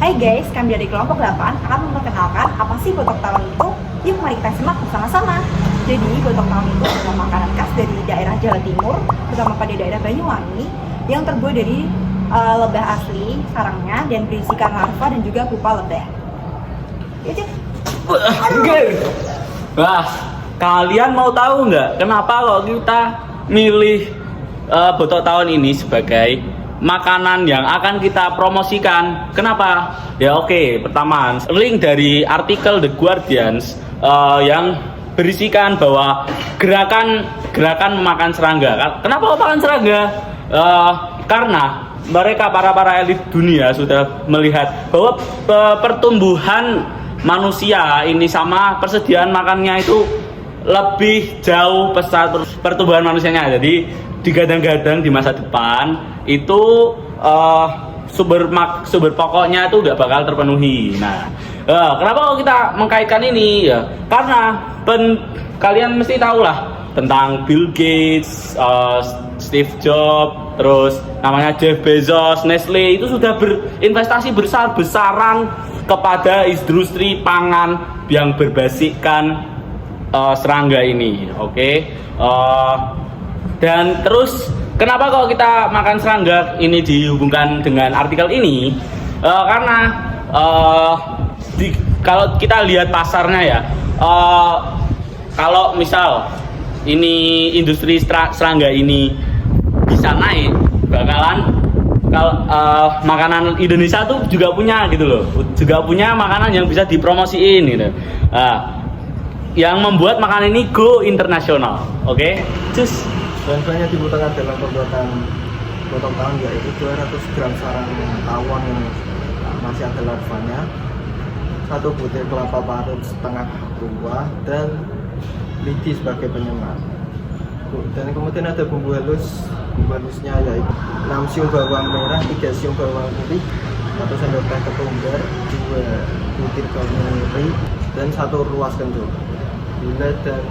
Hai guys, kami dari kelompok 8 akan memperkenalkan apa sih botok tawon itu. Yuk mari kita simak bersama-sama. Jadi botok tawon itu adalah makanan khas dari daerah Jawa Timur, terutama pada daerah Banyuwangi, yang terbuat dari lebah asli, sarangnya, dan berisikan larva dan juga pupa lebah. Yuk cek. Wah, kalian mau tahu nggak kenapa kalau kita milih botok tawon ini sebagai makanan yang akan kita promosikan? Kenapa? Ya oke, pertama link dari artikel The Guardians yang berisikan bahwa gerakan makan serangga. Kenapa makan serangga? Karena mereka para elit dunia sudah melihat bahwa pertumbuhan manusia ini sama persediaan makannya itu lebih jauh pesat pertumbuhan manusianya. Jadi digadang-gadang di masa depan itu sumber pokoknya itu nggak bakal terpenuhi. Nah, kenapa kalau kita mengkaitkan ini? Ya, karena kalian mesti tahu lah tentang Bill Gates, Steve Jobs, terus namanya Jeff Bezos, Nestle itu sudah berinvestasi besar-besaran kepada industri pangan yang berbasiskan serangga ini. Oke. Dan terus kenapa kalau kita makan serangga ini dihubungkan dengan artikel ini? Karena kalau kita lihat pasarnya ya, kalau misal ini industri serangga ini bisa naik, bakalan kalau makanan Indonesia tuh juga punya gitu loh, juga punya makanan yang bisa dipromosiin gitu. Yang membuat makanan ini go internasional. Oke, cus. Bahan-bahan yang dibutuhkan dalam pembuatan botok tawon yaitu 200 gram sarang tawon yang masih ada larvanya, 1 butir kelapa parut setengah buah, dan lidi sebagai penyemat. Dan kemudian ada bumbu halusnya yaitu 6 siung bawang merah, 3 siung bawang putih, 1 sendok teh ketumbar, 2 butir bawang merah, dan 1 ruas kencur, gula dan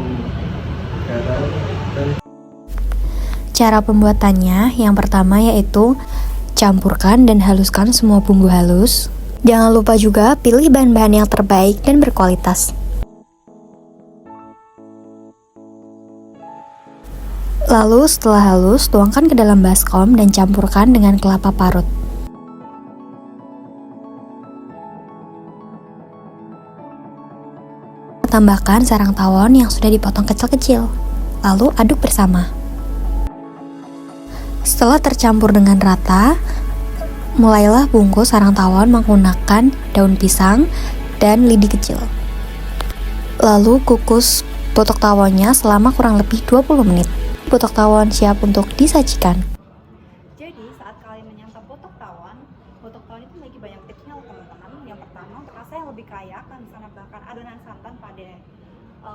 garam. Dan cara pembuatannya yang pertama yaitu campurkan dan haluskan semua bumbu halus. Jangan lupa juga pilih bahan-bahan yang terbaik dan berkualitas. Lalu setelah halus, tuangkan ke dalam baskom dan campurkan dengan kelapa parut. Tambahkan sarang tawon yang sudah dipotong kecil-kecil. Lalu aduk bersama. Setelah tercampur dengan rata, mulailah bungkus sarang tawon menggunakan daun pisang dan lidi kecil. Lalu kukus botok tawonnya selama kurang lebih 20 menit. Botok tawon siap untuk disajikan. Jadi saat kalian menyantap botok tawon itu memiliki banyak tipsnya loh teman-teman. Yang pertama, untuk rasa yang lebih kaya, kalian bisa menambahkan adonan santan pada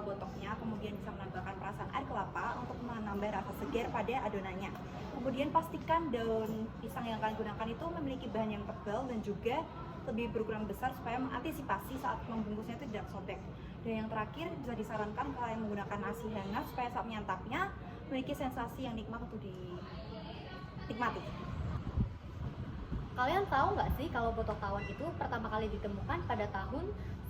botoknya, kemudian bisa menambahkan perasan air kelapa untuk menambah rasa segar pada adonannya. Kemudian pastikan daun pisang yang kalian gunakan itu memiliki bahan yang tebal dan juga lebih berukuran besar supaya mengantisipasi saat membungkusnya itu tidak sobek. Dan yang terakhir, bisa disarankan kalian menggunakan nasi hangat supaya saat menyantapnya memiliki sensasi yang nikmat untuk dinikmati. Kalian tahu nggak sih kalau botok tawon itu pertama kali ditemukan pada tahun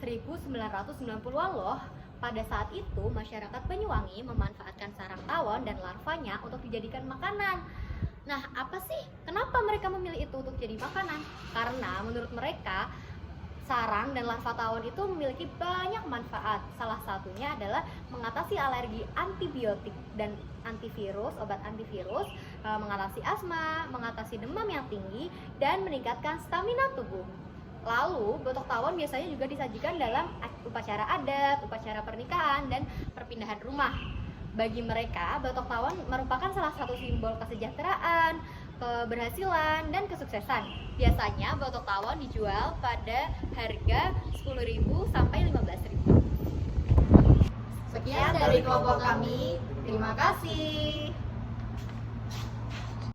1990-an loh. Pada saat itu, masyarakat Banyuwangi memanfaatkan sarang tawon dan larvanya untuk dijadikan makanan. Nah, apa sih? Kenapa mereka memilih itu untuk jadi makanan? Karena menurut mereka, sarang dan larva tawon itu memiliki banyak manfaat. Salah satunya adalah mengatasi alergi antibiotik dan antivirus, obat antivirus, mengatasi asma, mengatasi demam yang tinggi, dan meningkatkan stamina tubuh. Lalu, botok tawon biasanya juga disajikan dalam upacara adat, upacara pernikahan, dan perpindahan rumah. Bagi mereka, botok tawon merupakan salah satu simbol kesejahteraan, keberhasilan, dan kesuksesan. Biasanya botok tawon dijual pada harga 10.000 sampai 15.000. Sekian dari kelompok kami. Terima kasih.